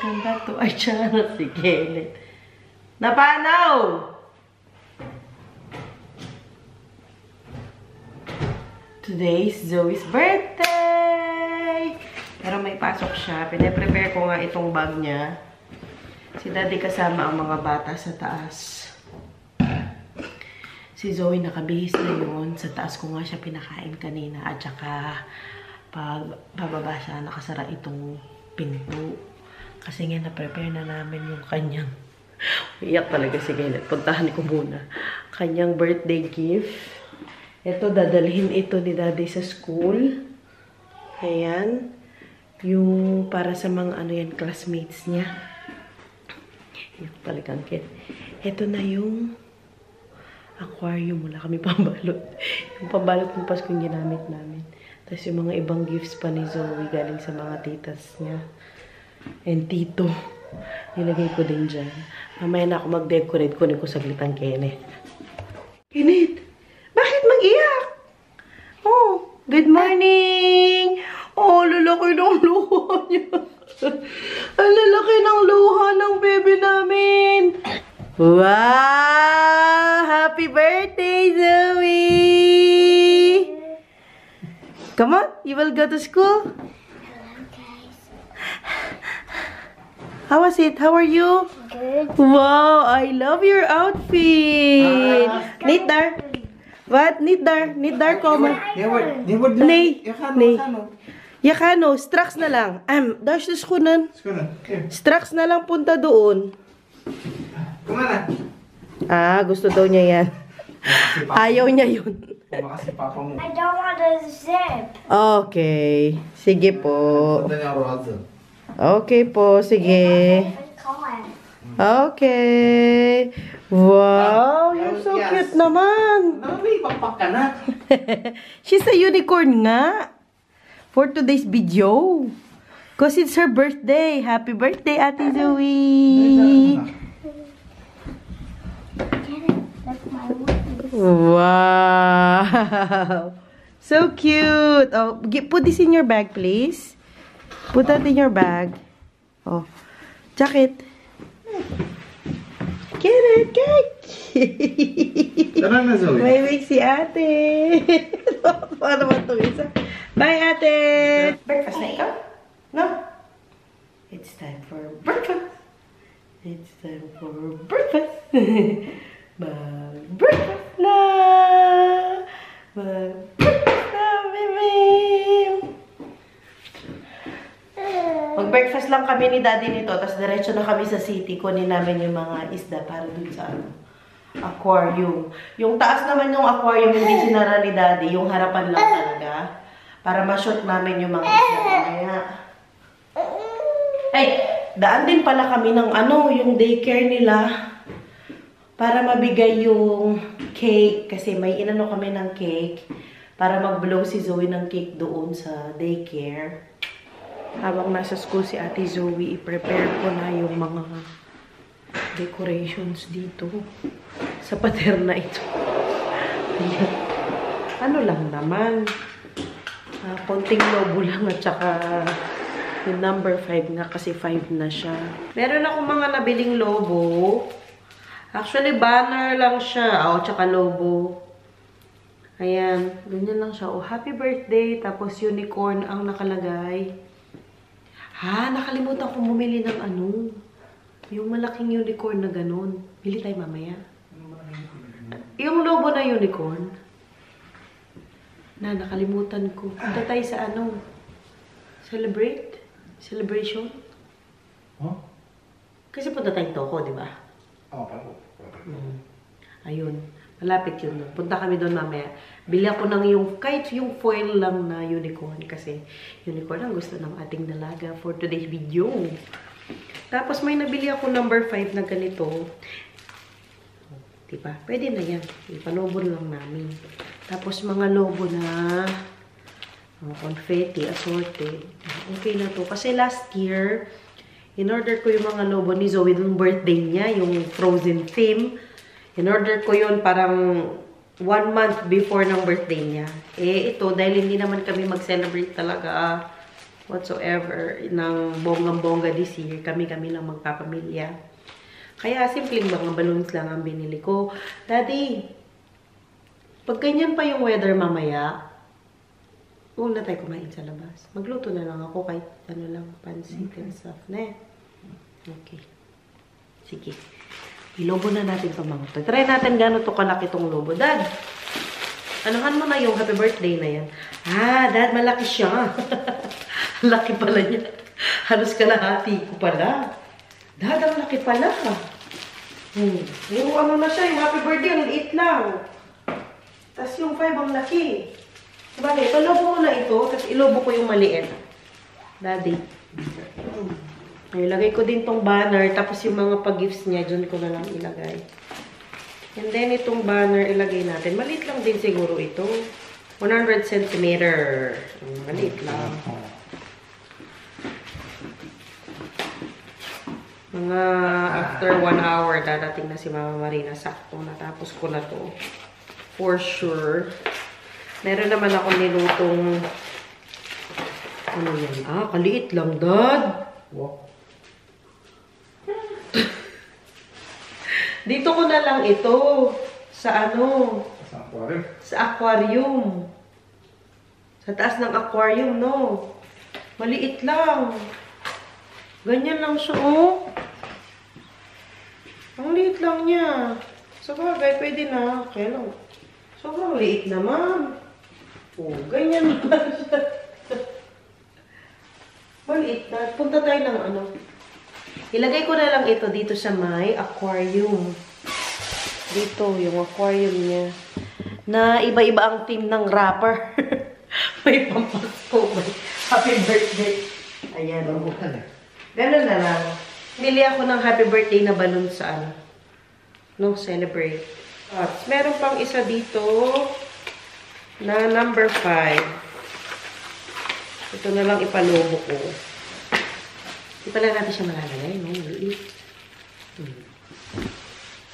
welcome back to our channel, si Kenneth. Napanaw! Today is Zoe's birthday! Pero may pasok siya. Pine-prepare ko nga itong bag niya. Si Daddy kasama ang mga bata sa taas. Si Zoe nakabihis na yun. Sa taas ko nga siya pinakain kanina. At saka, pag bababa siya, nakasara itong pinto. Kasi nga na-prepare na namin yung kanyang iyak talaga si Kenneth. Puntahan ko muna. Kanyang birthday gift. Ito, dadalhin ito ni Daddy sa school. Ayan. Yung para sa mga ano yan, classmates niya. Iyak talagang Kenneth. Ito na yung aquarium. Wala kami pambalot. Yung pambalot ng Paskong ginamit namin. Tapos yung mga ibang gifts pa ni Zoe galing sa mga titas niya. And tito. Nilagay ko din dyan. Mamaya na ako mag-decorate. Kunin ko saglit ang Kenneth. Kenneth! Bakit mag-iyak? Oh, good morning! Oh, lalaki ng luha niya. Ang lalaki ng luha ng baby namin. Wow! Happy birthday, Zoe! Come on, you will go to school? How was it? How are you? Good. Wow, I love your outfit. Niet daar. Wat? Niet daar komen. Nee, nee. Je gaat nou, straks na lang. Daar is de schoenen. Straks na lang punta doon. Kumana? Ah, gusto daw niya yan. Ayaw niya yun. I don't want to zip. Okay. Sige po. Punta niya rosa. Okay po, sige. Okay. Wow, you're so cute naman. May pakpak ka na. She's a unicorn nga. For today's video. Because it's her birthday. Happy birthday, Ate Zoe. Wow. So cute. Oh, put this in your bag, please. Put that in your bag. Oh. Jacket. Get it, Tara na, Zoe. May wig si ate. Paano ba itong isa? Bye, ate! Breakfast na ikaw? No? It's time for breakfast. It's time for breakfast. Mag-breakfast na! Mag-breakfast na, baby! Mag-breakfast lang kami ni Daddy nito, tapos diretso na kami sa city. Kunin namin yung mga isda para dun sa aquarium. Yung taas naman yung aquarium, hindi sinara ni Daddy. Yung harapan lang talaga. Para ma-shoot namin yung mga isda. Kaya, ay, daan din pala kami ng yung daycare nila. Para mabigay yung cake. Kasi may inano kami ng cake. Para mag-blow si Zoe ng cake doon sa daycare. Habang nasa school si Ate Zoe, i-prepare ko na yung mga decorations dito. Sa pader na ito. Ano lang naman. Konting lobo lang at saka yung number 5 nga kasi 5 na siya. Meron akong mga nabiling lobo. Actually, banner lang siya. O, tsaka lobo. Ayan. Ganyan lang siya. O, happy birthday. Tapos unicorn ang nakalagay. Ha, nakalimutan ko bumili ng yung malaking unicorn na ganun. Bili tayo mamaya. Yung logo na unicorn. Nakalimutan ko. Punta tayo sa celebration? Huh? Kasi punta tayong Toko, di ba? Oo, Ayun. Malapit yun. Punta kami doon mamaya. Bili ako ng kahit yung foil lang na unicorn. Kasi unicorn ang gusto ng ating dalaga for today's video. Tapos may nabili ako number 5 na ganito. Diba? Pwede na yan. Ipalobon lang namin. Tapos mga lobo na confetti, assorted. Okay na to. Kasi last year, in-order ko yung mga lobo ni Zoe nung birthday niya, yung Frozen theme. In-order ko yun parang 1 month before ng birthday niya. Eh, ito, dahil hindi naman kami mag-celebrate talaga, whatsoever ng bonggang-bongga this year. Kami-kami lang magpapamilya. Kaya simpleng mga balloons lang ang binili ko. Daddy, pag ganyan pa yung weather mamaya, huwag na tayo kumain sa labas. Magluto na lang ako kahit ano lang, pansit and stuff na. Okay. Sige. Ilobo na natin ito mga to. Try natin gano'n to kalaki itong lobo. Dad, anuhan mo na yung happy birthday na yan. Ah, Dad, malaki siya. Laki pala niya. Halos kalahati ko pala. Dad, ang laki pala. Yung ano na siya, yung happy birthday, ang liit lang. Tapos yung 5 ang laki. Sabagay, palobo ko na ito, tapos ilobo ko yung maliit. Daddy. Ilagay ko din tong banner, tapos yung mga pag-gifts niya, dyan ko na lang ilagay. And then, itong banner, ilagay natin. Maliit lang din siguro ito. 100 cm. Maliit lang. Mga after 1 hour, dadating na si Mama Marina. Sakto, natapos ko na to. For sure. Meron naman ako nilutong ano yan? Ah, kaliit lang, Dad. Wow. Dito ko na lang ito. Sa ano? Sa aquarium. Sa aquarium. Sa taas ng aquarium, no? Maliit lang. Ganyan lang siya, oh. Ang liit lang niya. Sabagay, pwede na. Kaya lang. Sobrang liit naman. Oh, ganyan lang siya. Maliit na. Punta tayo ng ano. Ilagay ko na lang ito dito sa may aquarium. Dito, yung aquarium niya. Na iba-iba ang theme ng wrapper. May pampasko. May happy birthday. Ayan. Ganun na lang. Bili ako ng happy birthday na balloon sa ano. No, celebrate. At meron pang isa dito na number 5. Ito na lang ipalobo ko. Hindi pala natin siya malalagay, no? Liit.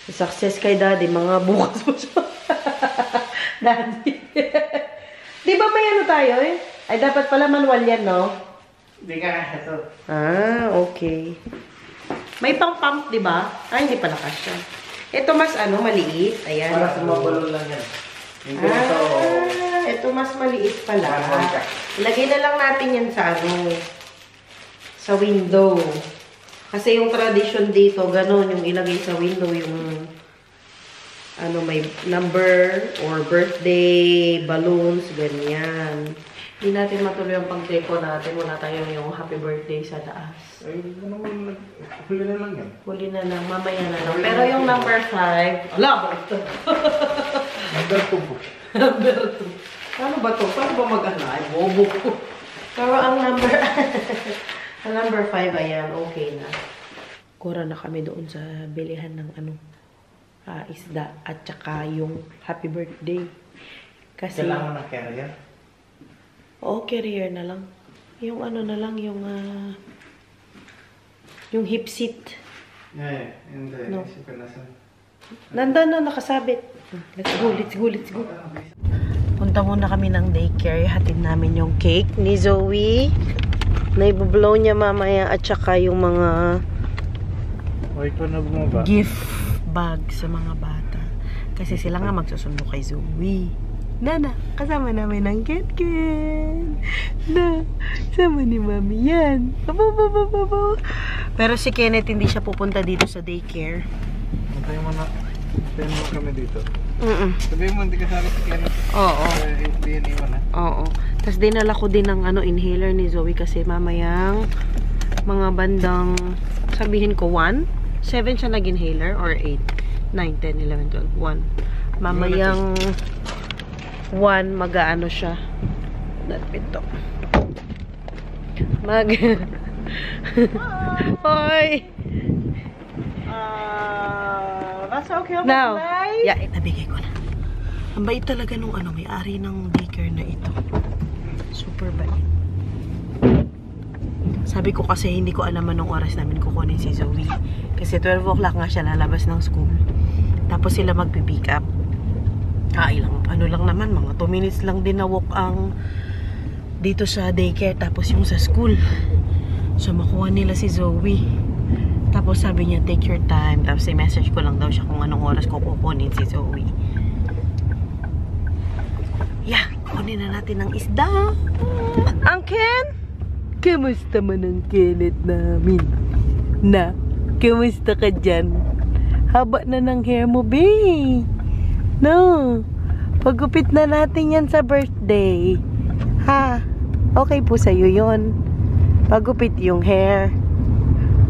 Success kay Daddy. Mga bukas mo siya. Daddy. Di ba may ano tayo eh? Ay, dapat pala manual yan, no? Hindi ka, ito. Ah, okay. May pang-pump, di ba? Ay, hindi pala kasya. Ito mas ano, maliit. Ayan. Para sa mga balon lang yan. Hindi Ito mas maliit pala. Marmol ka. Lagay na lang natin yan sa ano, sa window. Kasi yung tradition dito, ganun, yung ilagay sa window, yung ano, may number or birthday, balloons, ganyan. Hindi natin matuloy ang pag-deco natin. Wala tayong yung happy birthday sa taas. Ay, ano naman, huli na lang yan. Huli na lang, mamaya na lang. Pero yung number 5, ala ba ito? Number 2 po. Number 2. Paano ba ito? Paano ba mag-ano? Ay, bobo ko. Pero ang number, ang number 5, ayan, okay na. Kura na kami doon sa bilihan ng ano, isda at saka yung happy birthday. Kasi, Kailangan ng carrier? oo, carrier na lang. Yung ano na lang, yung hip seat. Yeah, hindi. No. Isipin na saan. Nandun na, nakasabit. Let's go, let's go, let's go. Punta muna kami ng daycare. Hatid namin yung cake ni Zoe. Na ibublow niya mamaya at saka yung mga Wait ko na bumaba. gift bag sa mga bata. Kasi sila nga magsusundo kay Zoe. Nana, kasama namin ang Ken-Ken. Na, sama ni Mami yan. Pero si Kenneth hindi siya pupunta dito sa daycare. Antayin mo na. Antayin mo kami dito. Sabihin mo, hindi ka sali sa Kenneth. Oo. Hindi yan iwan ha. Oo. Tapos dinala ko din ng ano, inhaler ni Zoe kasi mamayang mga bandang, sabihin ko 1? 7 siya nag-inhaler or 8? 9, 10, 11, 12, 1. Mamayang 1, mag-ano siya. Pinto. Hoy! That's okay on Now, my yeah, nabigay ko na. Ang bait talaga nung ano, may-ari ng daycare na ito. Super bait. Sabi ko kasi hindi ko alam anong oras namin kukunin si Zoe. Kasi 12 o'clock nga siya lalabas ng school. Tapos sila magpipick up. Ilang, ano lang naman, mga 2 minutes lang din na walk ang dito sa daycare, tapos yung sa school. So, makuha nila si Zoe. Tapos sabi niya, take your time. Tapos i-message ko lang daw siya kung anong oras ko kukunin si Zoe. Yeah, kunin na natin ng isda. Ang Ken? Kamusta man ang Kenneth namin? Na, kamusta ka dyan? Haba na ng hair mo, babe. No, pagupit na natin yan sa birthday. Ha? Okay po sa'yo yun. Pagupit yung hair.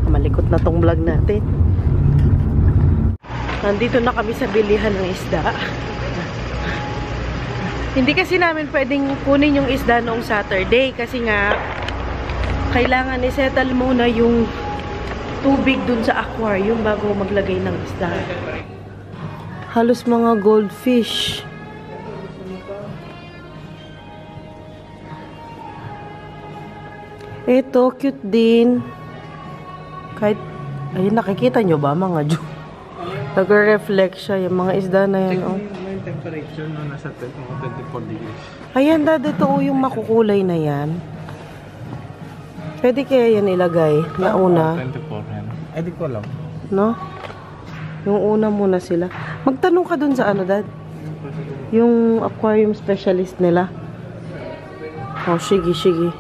Malikot na tong vlog natin. Nandito na kami sa bilihan ng isda. Hindi kasi namin pwedeng kunin yung isda noong Saturday kasi nga kailangan i-settle muna yung tubig dun sa aquarium bago maglagay ng isda. Halos mga goldfish. Ito, cute din. Kahit, ayun, nakikita nyo ba mga Diyo? Nag-reflect siya yung mga isda na yan. Oh. May temperature na nasa 24 degrees. Ayan, dad, ito yung makukulay na yan. Pwede kaya yan ilagay na una? 24 yan. Ay, di ko alam. No? Yung una muna sila. Magtanong ka dun sa ano, dad? Yung aquarium specialist nila. Oh, sige, sige.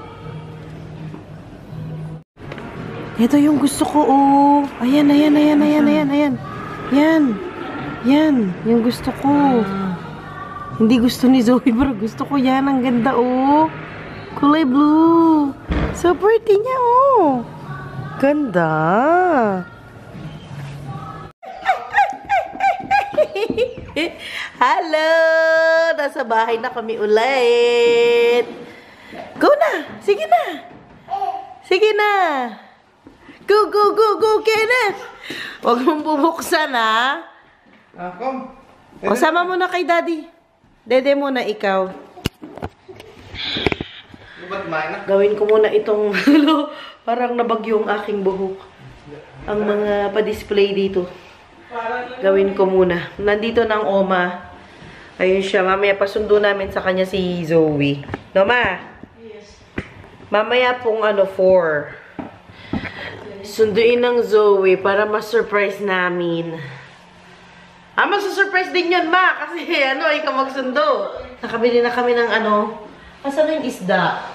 Ito yung gusto ko, oh. Ayan, ayan, ayan, ayan, ayan, ayan. Yan. Yan. Yung gusto ko. Hindi gusto ni Zoe, pero gusto ko yan. Ang ganda, oh. Kulay blue. So pretty niya, oh. Ganda. Hello! Nasa bahay na kami ulit. Go na! Sige na! Sige na! Go, go, go, go, Kenneth! Huwag mong bubuksan, ha? Come. O, sama mo na kay Daddy. Dede muna ikaw. Gawin ko muna itong parang nabagyo ang aking buhok. Ang mga pa-display dito. Gawin ko muna. Nandito ng Oma. Ayun siya. Mamaya pasundo namin sa kanya si Zoe. No, ma? Yes. Mamaya pong 4. Sunduin ng Zoe para ma-surprise namin. Masusurprise din yun, ma. Kasi ikaw magsundo. Nakabili na kami ng asan na yung isda?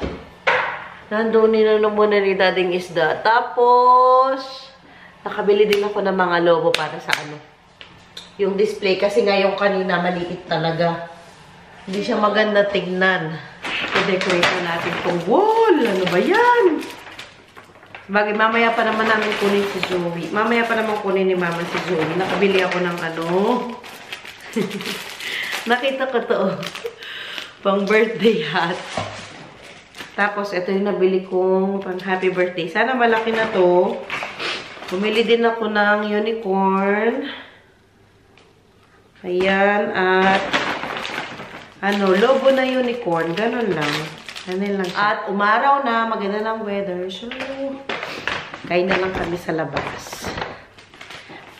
Nandun na muna ni dading isda. Tapos, nakabili din ako ng mga lobo para sa yung display. Kasi nga yung kanina maliit talaga. Hindi siya maganda tignan. I-decorate natin itong wall. Ano ba yan? Bagay, mamaya pa naman namin kunin si Zoe. Mamaya pa naman kunin ni Mama si Zoe. Nakabili ako ng Nakita ko to. Pang birthday hat. Tapos, ito yung nabili kong pang happy birthday. Sana malaki na to. Bumili din ako ng unicorn. Ayan. At, lobo na unicorn. Ganon lang. Ganon lang siya. At, umaraw na. Maganda ng weather. So, kain na lang kami sa labas.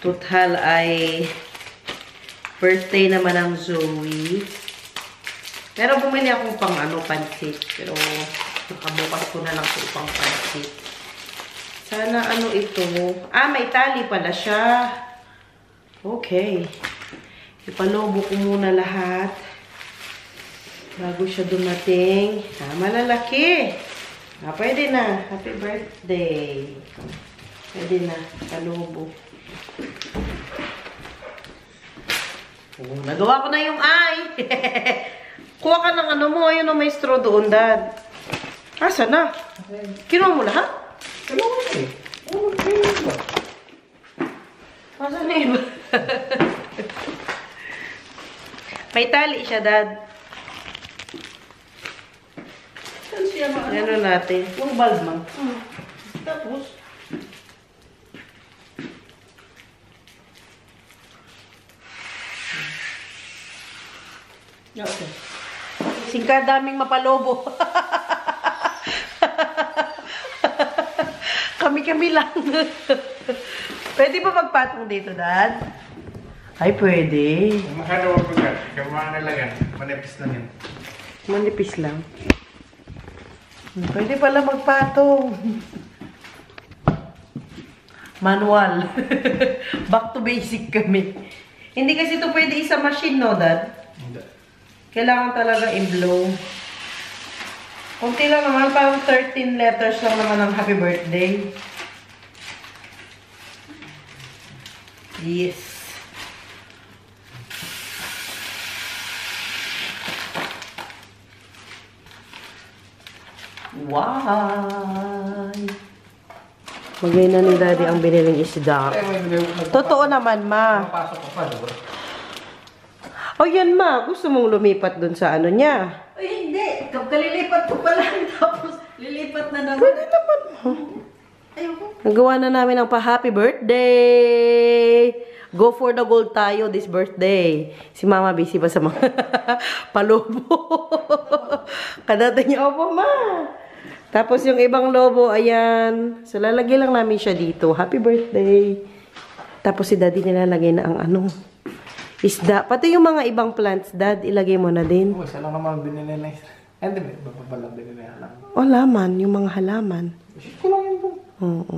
Total ay birthday naman ng Zoe. Pero bumili akong pang pansit. Pero nakabukas ko na lang ito pang pansit. Sana ito. May tali pala siya. Okay. Ipalobo ko muna lahat. Bago siya dumating. Malalaki. Pwede na. Happy birthday. Pwede na. Palobo. Nagawa ko na yung eye. Kuha ka ng mo. Ayun may straw doon, Dad. Asa na? Kinuha mo lahat? Kinuha mo eh. Asa na iba? May tali siya, Dad. Ano natin? Yung bulb, ma'am. Tapos, okay. Singka daming mapalobo. Kami-kami lang. Pwede ba magpatong dito, Dad? Ay, pwede. Makadawag ko ka. Kaya mga nalagan. Manipis lang yan. Manipis lang. Pwede pala magpatong. Manual. Back to basic kami. Hindi kasi ito pwede isa machine, no, Dad? Hindi. Kailangan talaga i-blow. Kunti lang naman, parang 13 letters lang naman ng happy birthday. Yes. Wow! Magay na ni Daddy ang biniling isda. Totoo naman, Ma. Napasok ko pa, diba? O yan, Ma. Gusto mong lumipat dun sa ano niya? Ay, hindi. Kalilipat ko pa lang. Tapos, lilipat na naman. Pwede naman, Ma. Ayoko. Nagawa na namin ang pa-happy birthday! Go for the gold tayo this birthday. Si Mama busy pa sa mga palobo. Kadata niya, opo, Ma. Tapos yung ibang lobo, ayan. So, lalagay lang namin siya dito. Happy birthday. Tapos si Daddy nilalagay na ang ano, isda. Pati yung mga ibang plants, Dad, ilagay mo na din. Oo, isa lang naman binili na isa. Hindi, ba pala binili na lang. O, laman. Yung mga halaman. Shit ko lang yun po. Oo.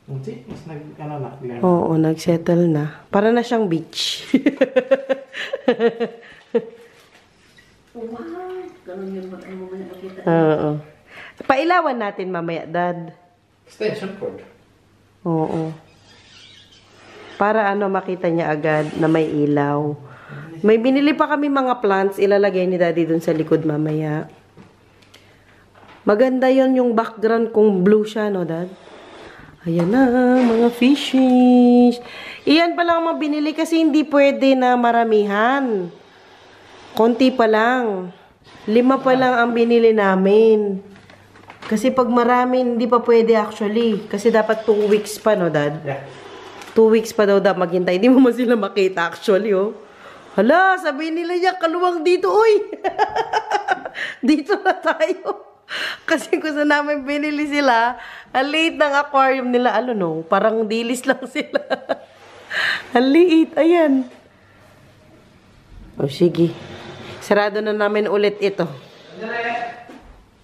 Hindi, mas ano na. Oo, nag-settle na. Para na siyang beach. Wow. Ganun yun ba? Ay, mamaya makita. Oo. Pailawan natin mamaya, Dad. Extension cord. Oo. Para ano, makita niya agad na may ilaw. May binili pa kami mga plants, ilalagay ni Daddy dun sa likod mamaya. Maganda yon yung background kung blue siya, no, Dad? Ayan na, mga fishes. Iyan pa lang mga binili kasi hindi pwede na maramihan. Konti pa lang. 5 pa lang ang binili namin. Kasi pag marami, hindi pa pwede actually. Kasi dapat 2 weeks pa, no, Dad? Yeah. 2 weeks pa daw maghintay. Hindi mo man sila makita actually, oh. Hala, sabihin nila niya, kaluwang dito, uy. Dito na tayo. Kasi kung saan namin binili sila, ang liit ng aquarium nila, ano no, parang dilis lang sila. Ang liit, ayan. O, sige. Sarado na namin ulit ito.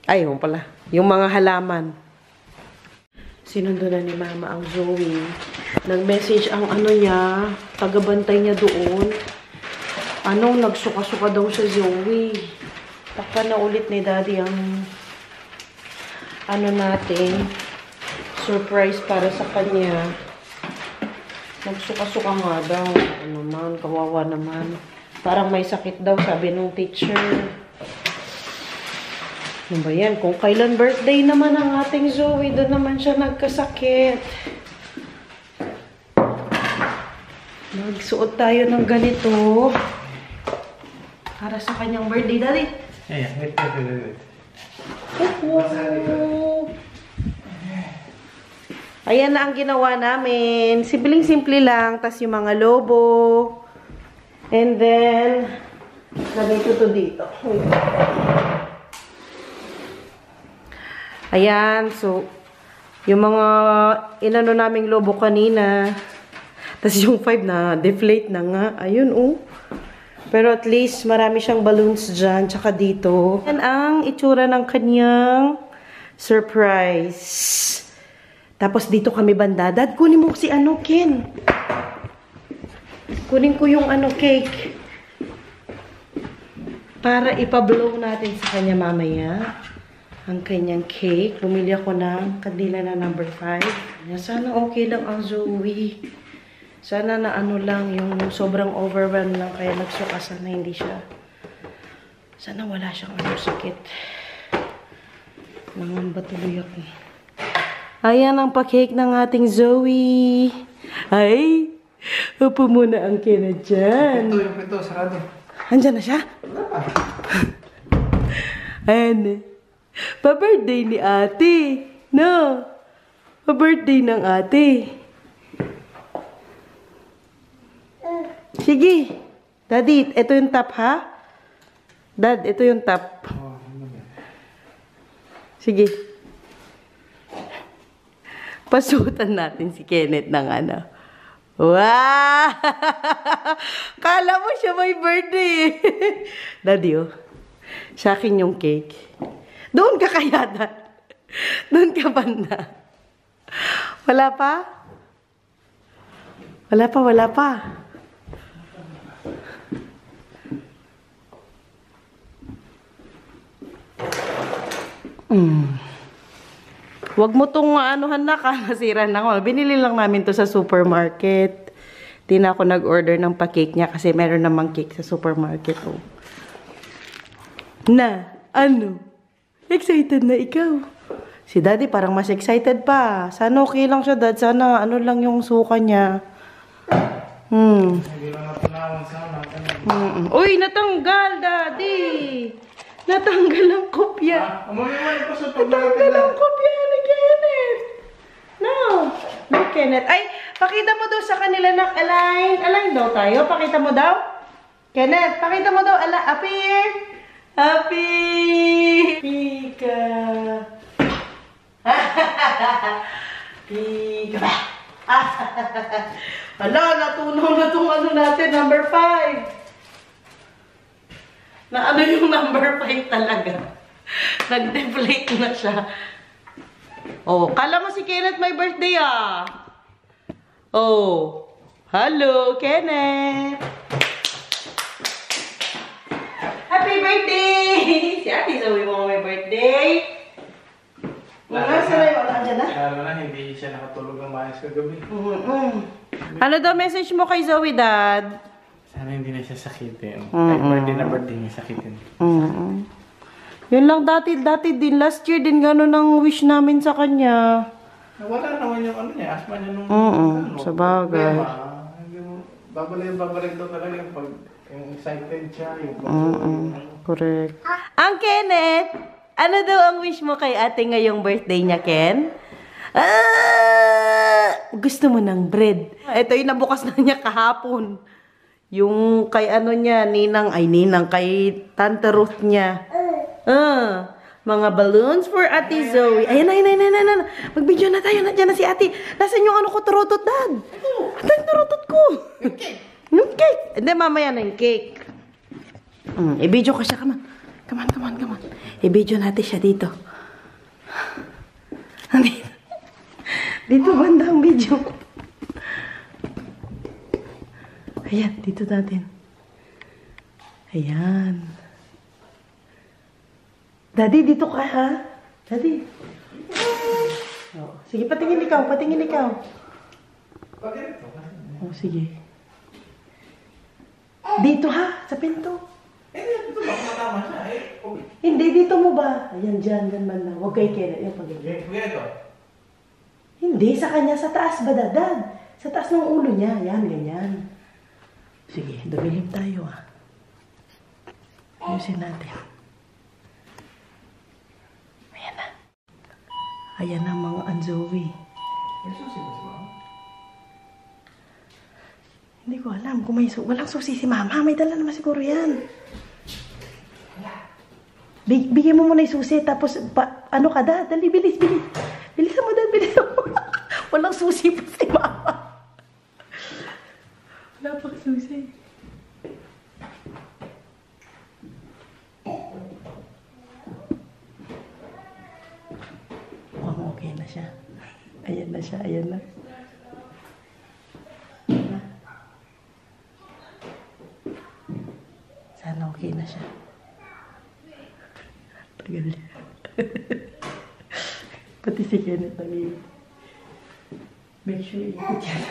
Ayun pala. Yung mga halaman. Sinundo na ni Mama ang Zoe. Nag-message ang ano niya, tagabantay niya doon. Ano, nagsuka-suka daw sa Zoe. Takpan na ulit ni Daddy ang ano natin, surprise para sa kanya. Nagsuka-suka nga daw. Ano man, kawawa naman. Parang may sakit daw, sabi nung teacher. Ano ba yan? Kung kailan birthday naman ang ating Zoe, doon naman siya nagkasakit. Magsuot tayo ng ganito. Para sa kanyang birthday, Daddy. Yeah, wait. Ayan na ang ginawa namin. Simpleng-simple lang. Tas yung mga lobo. And then, lagay ko to dito. Ayan, so, yung mga inano naming lobo kanina, tas yung 5 na deflate na nga, ayun oh. Pero at least marami siyang balloons dyan, tsaka dito. Yan ang itsura ng kanyang surprise. Tapos dito kami banda. Dad, kunin mo si ano, Ken. Kunin ko yung ano, cake. Para ipablow natin sa kanya mamaya. Ang kanyang cake. Bumili ako ng kandila na number 5. Sana okay lang ang Zoe. Sana na ano lang, yung sobrang overwhelmed lang. Kaya nagsuka, sana hindi siya. Sana wala siyang ano sakit. Nangamba tuloy ako. Ayan ang pa-cake ng ating Zoe. Ay, upo muna ang kina dyan. Yung pinto, sarado. Andyan na siya? Ayan. Pa-birthday ni ate. No? Pa-birthday ng ate. Sige. Daddy, ito yung top, ha? Dad, ito yung top. Sige. Pasutan natin si Kenneth ng ano. Wow! Kala mo siya may birthday. Daddy, oh. Sa akin yung cake. Doon ka kaya, Dad? Doon ka banda? Wala pa? Wala pa, wala pa. Huwag mo tong anuhan na ka, nasira na ako. Binili lang namin to sa supermarket. Di na ako nag-order ng pa-cake niya kasi meron namang cake sa supermarket. Oh. Na, ano? Excited na ikaw? Si Daddy parang mas excited pa. Sana okay lang siya, Dad. Sana ano lang yung suka niya. Hindi lang natulawan sana. Uy, natanggal, Daddy! Natanggal ang kopya. Umuliwan ko sa Natanggal ang kopya ni Kenneth. No. No, Kenneth. Ay, pakita mo daw sa kanila na align. Align daw tayo. Pakita mo daw. Kenneth, pakita mo daw. Appear. Happy. Pika. Pika. Hala, natunaw na itong ano natin, number 5. Na ano yung number 5 talaga. Nag-deflate na siya. Oh, kala mo si Kenneth may birthday ah. Oh, hello Kenneth. Happy birthday! Si Ate Zoe mo may birthday. Wala andyan na? Lalo na, hindi siya nakatulog ng maayos kagabi. Ano daw message mo kay Zoe, Dad? Sana hindi na siya sakitin. Kahit birthday na birthday niya sakitin. Yun lang dati din. Last year din gano'n ang wish namin sa kanya. Wala naman yung ano niya, asma niya nung... Sa bagay. Babalik daw talaga yung pag... Yung excited siya, yung... Correct. Ang Kenneth, ano daw ang wish mo kay ate ngayong birthday niya, Ken? Gusto mo ng bread. Ito yung nabukas na niya kahapon. Yung kay ano niya, ninang, kay Tante Ruth niya. Mga balloons for Ate Zoe. Ayan. Mag-video na tayo. Nandiyan na si Ate. Nasaan yung ano ko, turutot, Dad? Ito yung turutot ko. Yung cake. Hindi, mamaya na yung cake. I-video ko siya. Come on. I-video natin siya dito. Dito banda ang video. Ayan, dito natin. Ayan. Daddy, dito ka ha? Daddy. Oh, sige, patingin ikaw. Oh, sige. Dito ha, sa pinto. Dito ba matama siya? Hindi, dito mo ba? Ayan, dyan man lang. Huwag kay Kenneth. Ayan, pag-ibig. Hindi, sa kanya, sa taas ba, Dad? Sa taas ng ulo niya. Ayan, ganyan. Sige, dumilip tayo ah. Ayusin natin. Ayan na mga Zoe. Hindi ko alam kung may walang susi si Mama. May dala naman siguro yan. Bigyan mo muna yung susi. Tapos, ano ka, Dad? Dali, bilis. Bilisan mo, Dad. Walang susi pa si Mama. Wala pang susi. Oh, okay na siya. Ayan na siya. Sana okay na siya. Tagal niya. Pati si Kenneth nag-iit. Make sure ikot yan.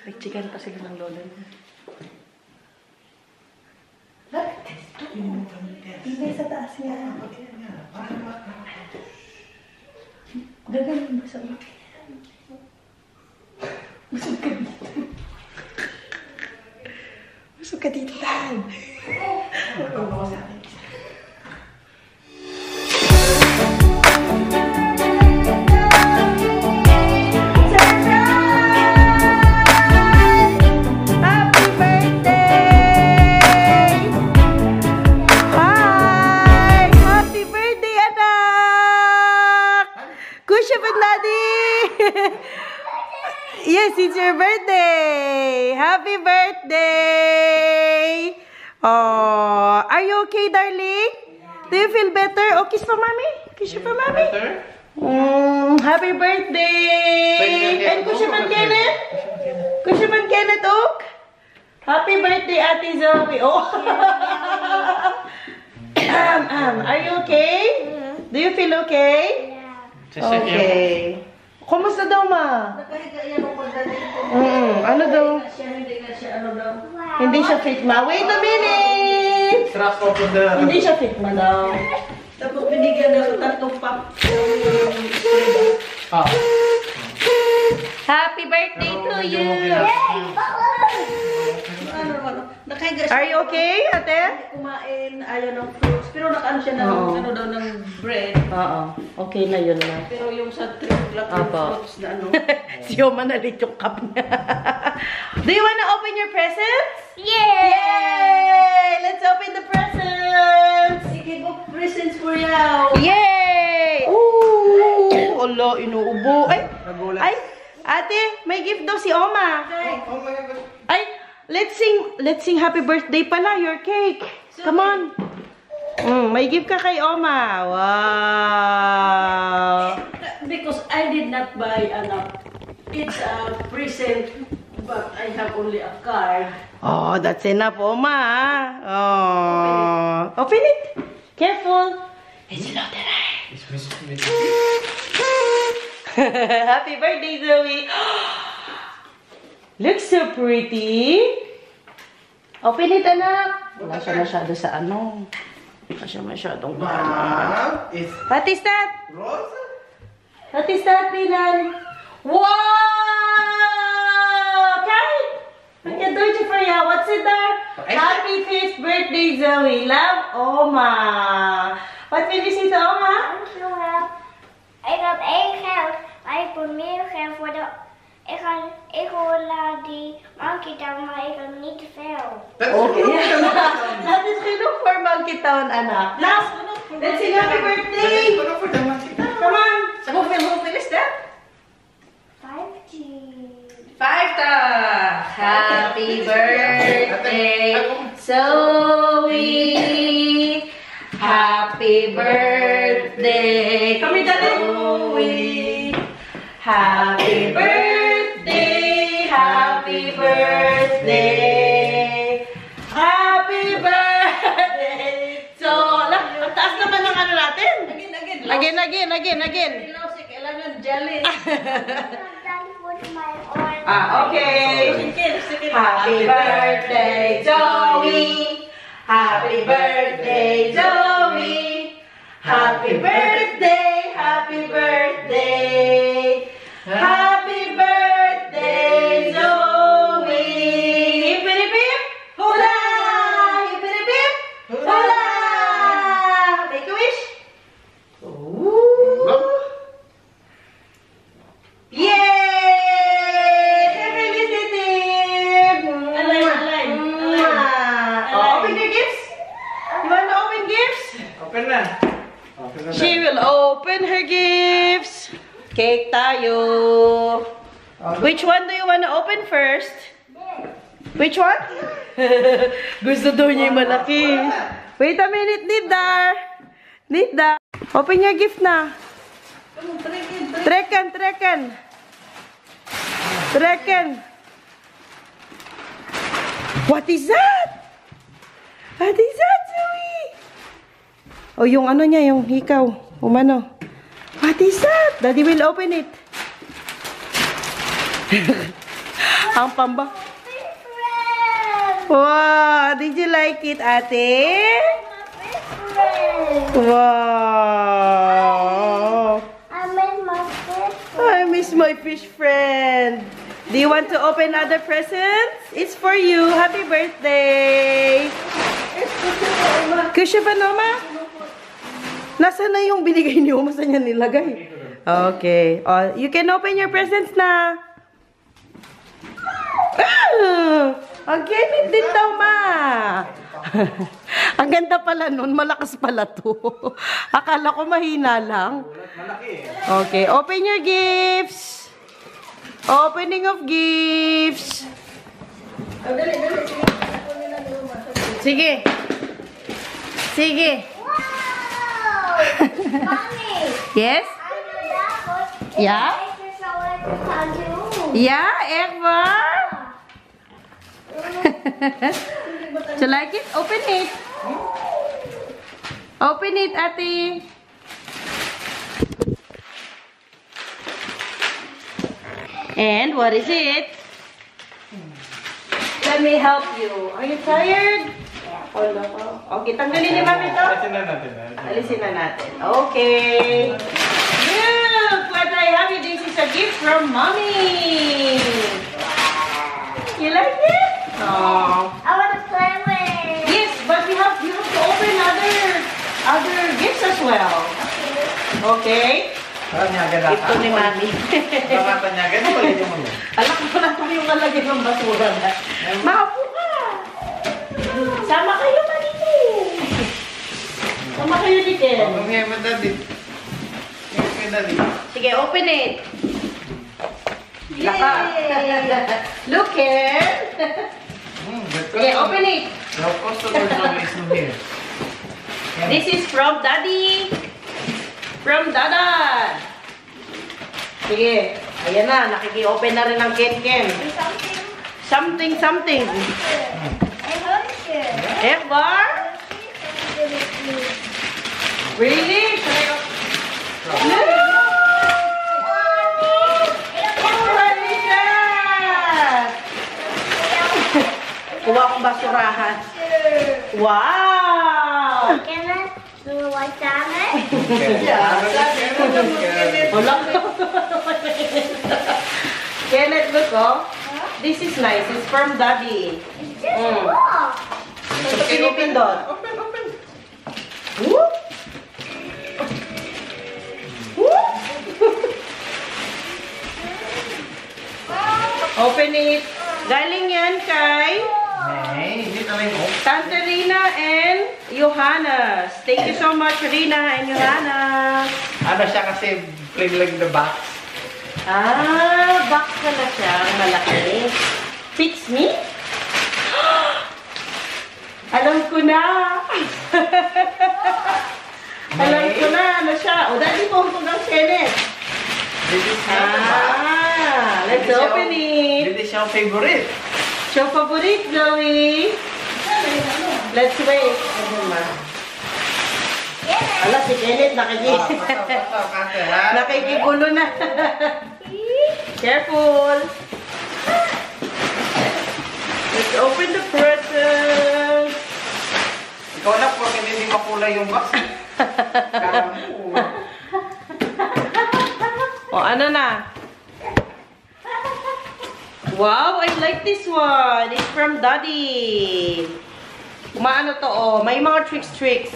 Nagchikan pa sila ng lola niya. Hindi sa taas niya. Gagaling ba sa mga? Busog ka dito. Busog ka dito, Dad. Yes, it's your birthday! Happy birthday! Oh, are you okay, darling? Do you feel better? Oh, kiss pa, mommy. Kiss pa, mommy. Happy birthday! And Kushiman Kenneth? Kushiman Kenneth, Oak? Happy birthday, Ate Zoe. Oh. Are you okay? Do you feel okay? Yeah. Okay. Kumusta daw, ma? Nakahiga yan ako pagdating ko. Ano daw? Hindi na siya, ano daw. Hindi siya fit, ma. Wait a minute! Trust open the... Hindi siya fit, ma daw. Tapos binigyan ako 3 pop. Ah. Happy birthday to you! Ano naman, nakahiga siya. Are you okay, ate? Kumain, ayaw ng fruits. Pero nakaano siya ng, Oo. ano daw, ng bread. Oo. Okay na yun, ma. Pero yung sa 3 o'clock yung Apo. fruits na ano. Si Oma nalit yung cup niya. Do you wanna open your presents? Yeah. Yay! Let's open the presents! Sige, go presents for you. Yay! Ooh! Ala, inuubo. Ay! Nagulat. Ay! Ate, may gift daw si Oma. Oh my God. Ay! Let's sing happy birthday pala, your cake. Come on. May gift ka kay Oma. Wow! Because I did not buy enough. It's a present, but I have only a card. Oh, that's enough, Oma. Oh. Open it. Careful. It's loaded. Happy birthday, Zoe. Looks so pretty. Open it, anak. Wala siya masyado sa ano. Wala siya masyadong gana. It's What is that? rose? What is that, Pinan? Wow! Kite! I can do it for you. What's it there? Happy 5th birthday, Zoe. Love, Oma. What will you say to Oma? Ik had 1 geld, maar ik wil meer geld voor de... Ik wil naar die monkey town, maar ik heb niet te veel. Okay. That is genoeg for Monkey Town, anak. Last, let's sing happy birthday. Come on. Sa hoeveel is dat? 15. 5 Happy birthday, Zoe. Happy birthday, Zoe. Happy birthday, happy birthday, happy birthday. So, ang taas naman ng ano natin. Again. Ilaw si kailangan jelly. Dan voor mijn oren. Okay. Sige. Happy birthday, Zoe. Happy birthday, Zoe. Happy birthday, happy birthday. Happy birthday, Zoe. Hip-hip-hip. Hurra! Hip-hip-hip. Hurra! Make a wish. Ooh. Yay! Happy birthday! Align. Oh, open your gifts. You want to open gifts? Open na. Open na. She will open her gifts. Cake tayo. Which one do you want to open first? Which one? Gusto daw niya yung malaki. Wait a minute, Nidar. Open your gift na. Trekken. What is that? What is that, Zoe? O, yung ano niya, yung hikaw. Umano. What is that? Daddy will open it. Ang pamba. Wow! Did you like it, ate? Wow! I miss my fish friend. Do you want to open other presents? It's for you. Happy birthday! Kusya ba, Noma? Nasaan na yung binigay niyo? Saan niya nilagay? Okay. Oh, you can open your presents na. Ang kinit din daw, ma. Ang ganda pala nun. Malakas pala to. Akala ko mahina lang. Malaki eh. Okay. Open your gifts. Opening of gifts. Oh, dali, dali. Sige. Sige. Wow! Mommy! Yes? I know that was Yeah? Yeah, Ekbar? Do you like it? Open it. Open it, Ate. And what is it? Let me help you. Are you tired? Hold on. Okay, tanggalin ni Mami to. Alisin na natin. Alisin na natin. Okay. Look what I have here. This is a gift from Mommy. You like it? Oh. I want to play with. Yes, but you have to open other gifts as well. Okay? Parang niya agad Ito ni Mami. Baka niya agad. Pwede mo mo. Alam ko na kung yung nalagay ng basura na. Mapo ka! Sama kayo, Manite! Sama kayo dito. Okay, madali. Okay, daddy. Sige, open it. Laka. Look here. Sige, open it. The customer is always here. This is from Daddy. From Dada. Sige. Ayan na. Nakiki-open na rin ang Ken-Ken. Something. Something. I heard it. Ekbar? Really? Look! What is that? Kuha akong basurahan. Wow! Can I do like that? Walang Kenneth, look, oh. This is nice. It's from Daddy. Wow. Ito pinipindot. Open, open. Whoop! Whoop! Open it. Galing yan kay Hey, hindi na rin mo. Tante Rina and Johannes. Thank you so much, Rina and Johannes. Ano siya kasi plain like the box. Ah, box na na siya. Malaki. Fix me? Alam ko na. Alam ko na. Ano siya? O, dati mo kung ang Kenneth. This is not the box. Ah, let's open it. This is your favorite. Show favorite, Zoe. Let's wait. Ano ma? Ala, si Kenneth nakikigulo na. Careful. Let's open the present. Ikaw na po, hindi makulay yung box. Kala mo. O, ano na? Wow, I like this one. It's from Daddy. Maano to, oh. May mga tricks.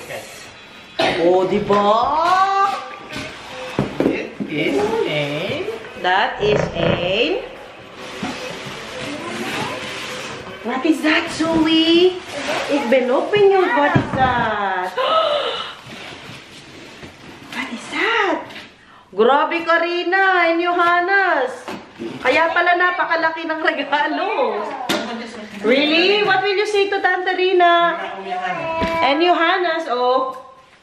Oh, di ba? It is a... That is a... What is that, Zoe? It's been open yung... What is that? What is that? Grabe ka, Rina and Johannes. Kaya pala napakalaki ng regalo. Really? What will you say to Tante Rina? And Johannes, oh.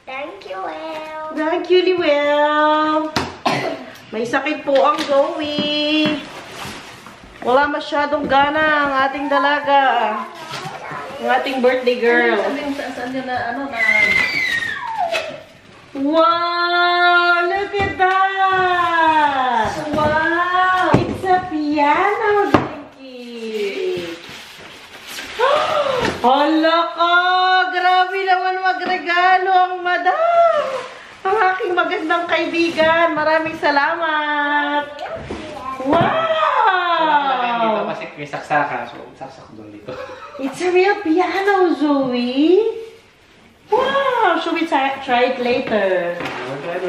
Thank you, Will. Thank you, Liwell. May sakit po ang Zoe. Wala masyadong gana ang ating dalaga. Ang ating birthday girl. Saan yun na, ano, na... Wow! Look at that! Wow! It's a piano, Dinky! Hala ka! Grabe naman magregalo ang madam! Ang aking magandang kaibigan. Maraming salamat! Dito Wow! kasi may saksaka. So, saksak doon dito. It's a real piano, Zoe! Wow! Should we try it later?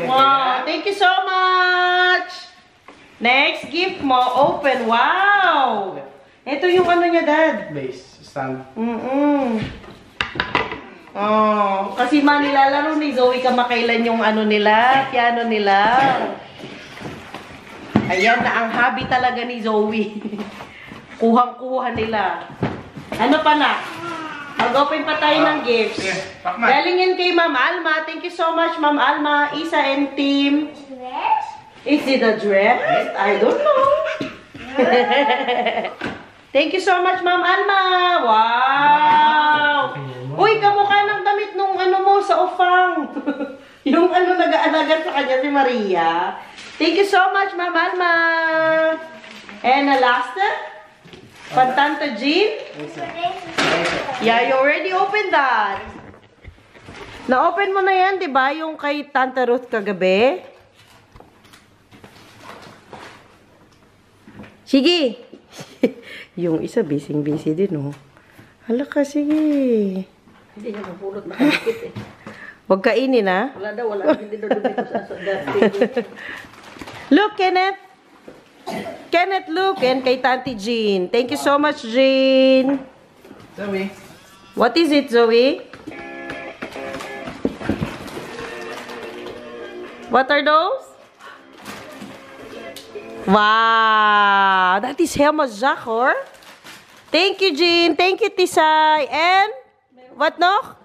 Wow! Thank you so much! Next gift mo, open. Wow! Ito yung ano niya, Dad. Base, stand. Oh, kasi nilalaro ni Zoe kamakailan yung ano nila, piano nila. Ayan na ang hobby talaga ni Zoe. Kuhang-kuha nila. Ano pa na? Mag-open pa tayo ng gifts. Galingin kay Ma'am Alma. Thank you so much, Ma'am Alma, Isa and team. Dress? Is it a dress? I don't know. Thank you so much, Ma'am Alma. Wow! Uy, kamukha ng damit nung ano mo sa ufang. Yung ano nag-aalaga sa kanya si Maria. Thank you so much, Ma'am Alma. And the last, Pantanta Jean. Yeah, you already opened that. Na-open mo na yan, di ba? Yung kay Tanta Ruth kagabi. Sige. Yung isa, busy din, oh. Hala ka, sige. Hindi niya mapulot, makakit eh. Huwag kainin, ha? Wala daw, wala. Hindi daw dito sa Look, Kenneth. Kenneth, look. And kay Tanti Jean. Thank you so much, Jean. Zoe. What is it, Zoe? What are those? Wow! That is Helma Jacor. Thank you, Jean. Thank you, Tisay. And, what no?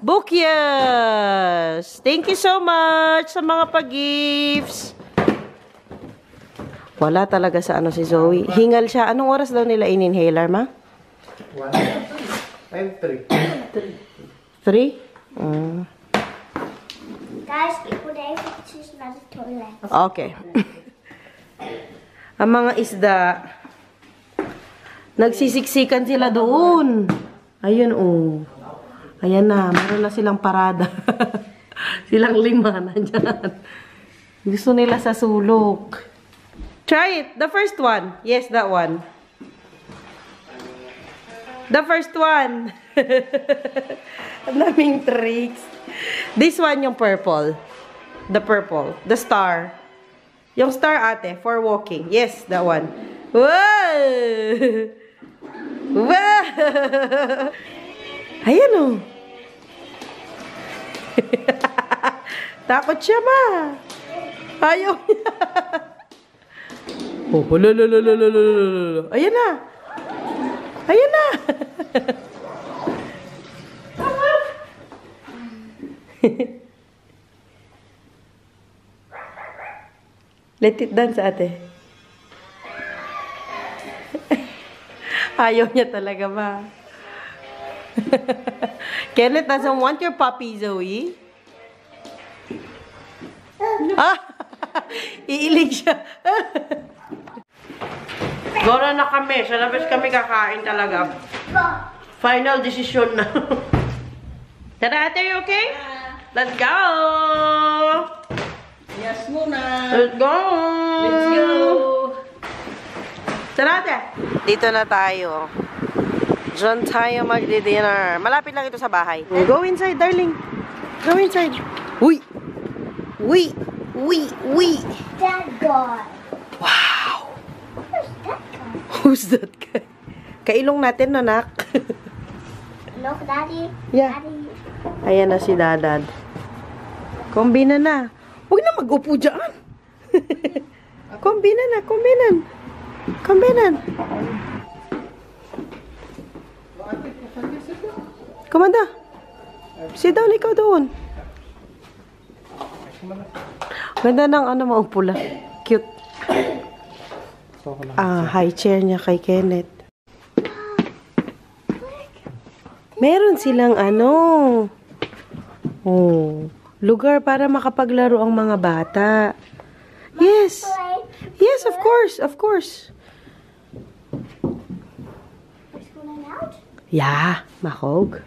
Bukyas. Thank you so much sa mga pag-gifts. Wala talaga sa ano si Zoe. Hingal siya. Anong oras daw nila in-inhaler, ma? 1 and 3. 3? Guys, ik moet eventjes naar de toilet. Okay. Ang mga isda, nagsisiksikan sila doon. Ayun, oh. Ayan na, meron na silang parada. Silang 5 nandyan. Gusto nila sa sulok. Try it. The first one. Yes, that one. The first one. Ang daming tricks. This one yung purple. The purple. The star. Yung star, ate, for walking. Yes, that one. Wow! Wow! Ayan, oh. Takot siya, ma. Ayaw niya. Oh, lalalalalalala. Ayan na. Ayan na. Let it dance, ate. Ayaw niya talaga, ma. Kenneth doesn't want your puppy, Zoe. Ah! Iilig siya. Gora na kami. Sa labas kami kakain talaga. Final decision na. Tara, ate, you okay? Let's go! Yes muna. Let's go! Let's go. Tara, ate. Dito na tayo. Diyan tayo magdi-dinner. Malapit lang ito sa bahay. Go inside, darling. Go inside. Uy! Uy! Uy! Uy! That guy. Wow! Who's that guy? Who's that guy? Kailong natin, anak. Look, Daddy. Yeah. Daddy. Ayan na si Dadad. Kombina na. Huwag na mag-upo dyan. Kombina na, kombinan. Kombinan. Komanda. Sit down, ikaw doon. Ganda ng ano, maupo lang. Cute. High chair niya kay Kenneth. Meron silang ano. Oh, lugar para makapaglaro ang mga bata. Yes. Yes, of course, of course. Is going out? Yeah, mahog.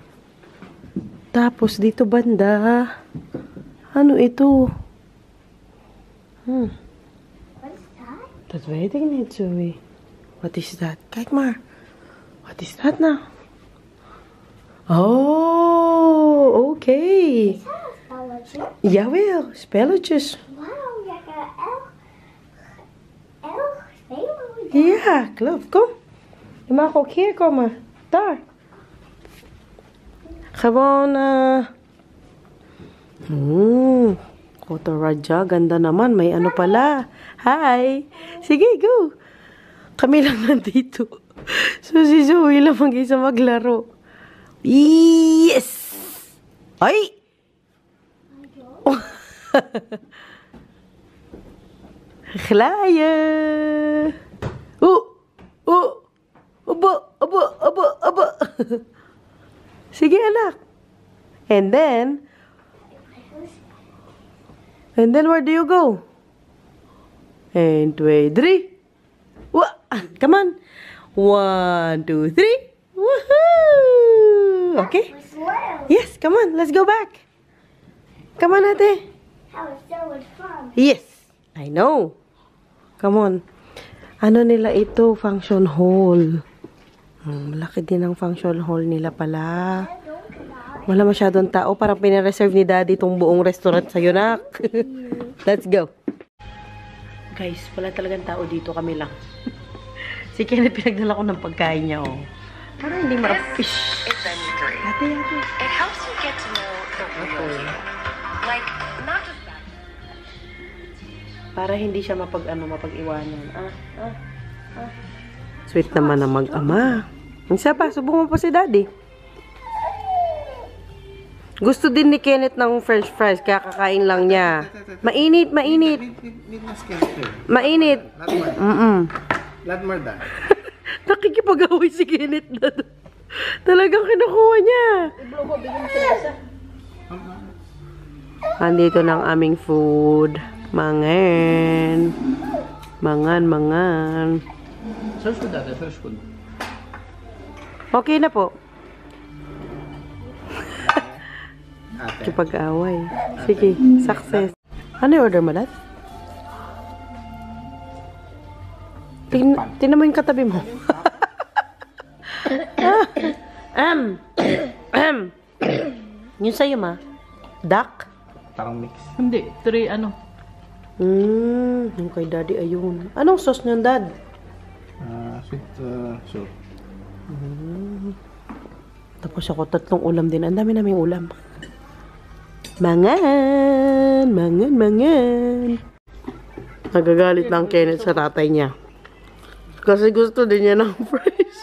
Tapos dito banda. Ano ito? What is that? Dat weet ik niet, Zoe. Wat is dat? Kijk maar. Wat is dat nou? Oh, okay. Is that a spelletje? Jawel, spelletjes. Wauw, lekker. Elk spelen. Ja, klopt. Kom. Je mag ook hier komen. Daar. Gewoon, Photo Raja, ganda naman. May ano pala. Hi! Sige, go! Kami lang nandito. So, si Zoe lang mag-isa maglaro. Yes! Ay! Klaya! Aba! Sige, anak. And then, where do you go? And 2, 3. Come on. 1, 2, 3. Woohoo! Okay? Yes, come on. Let's go back. Come on, ate. That was so much fun. Yes, I know. Come on. Ano nila ito? Function hall. Malaki din ang function hall nila pala. Wala masyadong tao. Parang pinareserve ni Daddy itong buong restaurant sa'yo, nak. Let's go. Guys, wala talagang tao dito. Kami lang. Si Kenneth, pinagdala ko ng pagkain niya, oh. Parang hindi ma-fish. Ate. It helps you get to know the real you. Like, not just that. Para hindi siya mapag-iwanan. Sweet naman na mag-ama. Isa pa, subong mo pa si Daddy. Gusto din ni Kenneth ng french fries, kaya kakain lang niya. Mainit. Need mas Kenneth. Mainit. Lot more than. Nakikipag-away si Kenneth na. Talagang kinukuha niya. Andito ng aming food. Mangan. Search food dati, search food. Okay na po. Ate. Kipag-away. Sige, success. Ano yung order mo, Dad? Tingnan mo yung katabi mo. Yung sa'yo, ma? Duck? Parang mix. Hindi, 3 ano. Yung kay Daddy, ayun. Anong sauce niyan, Dad? Sweet soup. Tapos ako, 3 ulam din. Ang dami naming ulam. Mangan! Nagagalit lang Kenneth sa tatay niya. Kasi gusto din niya ng fries.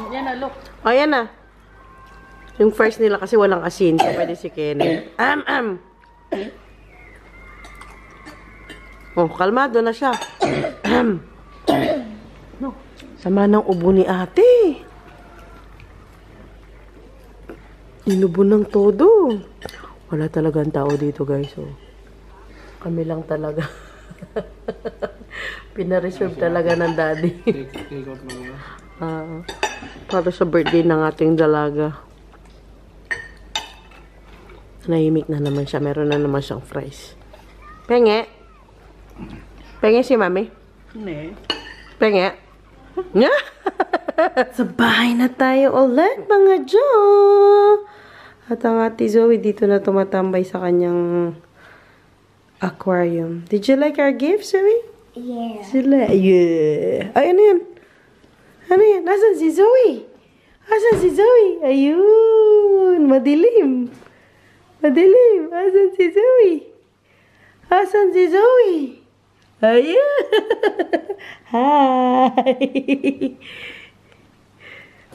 Yan na, look. Ayan na. Yung fries nila kasi walang asin. So, pwede si Kenneth. Oh, kalmado na siya. No. Sama ng ubo ni ate. Inubo ng todo. Wala talagang tao dito, guys. Oh. Kami lang talaga. Pinareserve talaga ng Daddy. Take out mo yun. Para sa birthday ng ating dalaga. Nahimik na naman siya. Meron na naman siyang fries. Penge. Penge si Mami. Hindi. Penge. Sa bahay na tayo ulit, mga Jo. At ang ate Zoe dito na tumatambay sa kanyang aquarium. Did you like our gift, Zoe? Yeah. Sila. Yeah. Ay, ano yan? Ano yan? Nasaan si Zoe? Nasaan si Zoe? Ayun. Madilim. Nasaan si Zoe? Nasaan si Zoe? Ayun. Hi.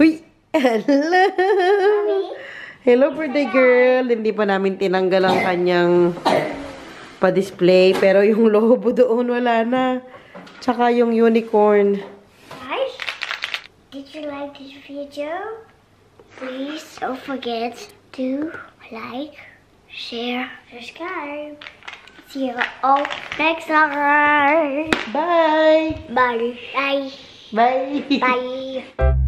Uy. Hello. Hello, birthday girl. Hindi pa namin tinanggal ang kanyang pa-display. Pero yung lobo doon, wala na. Tsaka yung unicorn. Guys, did you like this video? Please don't forget to like, share, subscribe. See you all next time. Bye. Bye. Bye. Bye. Bye.